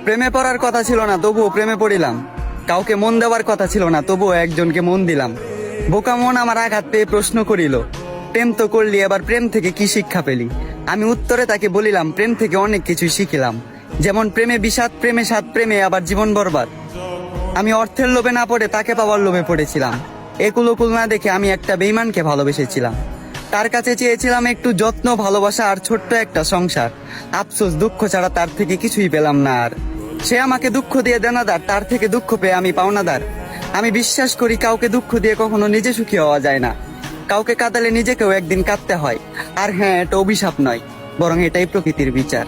প্রেমে পড়ার কথা ছিল না, তবুও প্রেমে পড়িলাম। কাউকে মন দেওয়ার কথা ছিল না, তবুও একজনকে মন দিলাম। বোকা মন আমার আঘাত পেয়ে প্রশ্ন করিল, প্রেম তো করলি, এবার প্রেম থেকে কি শিক্ষা পেলি? আমি উত্তরে তাকে বলিলাম, প্রেম থেকে অনেক কিছুই শিখিলাম। যেমন প্রেমে বিষাদ, প্রেমে স্বাদ, প্রেমে আবার জীবন বরবাদ। আমি অর্থের লোভে না পড়ে তাকে পাওয়ার লোভে পড়েছিলাম। একুল ওকুল না দেখে আমি একটা বেঈমানকে ভালোবেসেছিলাম। তার কাছে চেয়েছিলাম একটু যত্ন, ভালোবাসা আর ছোট্ট একটা সংসার। আফসোস, দুঃখ ছাড়া তার থেকে কিছুই পেলাম না আর। সে আমাকে দুঃখ দিয়ে দেনাদার, তার থেকে দুঃখ পেয়ে আমি পাওনাদার। আমি বিশ্বাস করি কাউকে দুঃখ দিয়ে কখনো নিজে সুখী হওয়া যায় না। কাউকে কাঁদালে নিজেকেও একদিন কাঁদতে হয়। আর হ্যাঁ, এটা অভিশাপ নয়, বরং এটাই প্রকৃতির বিচার।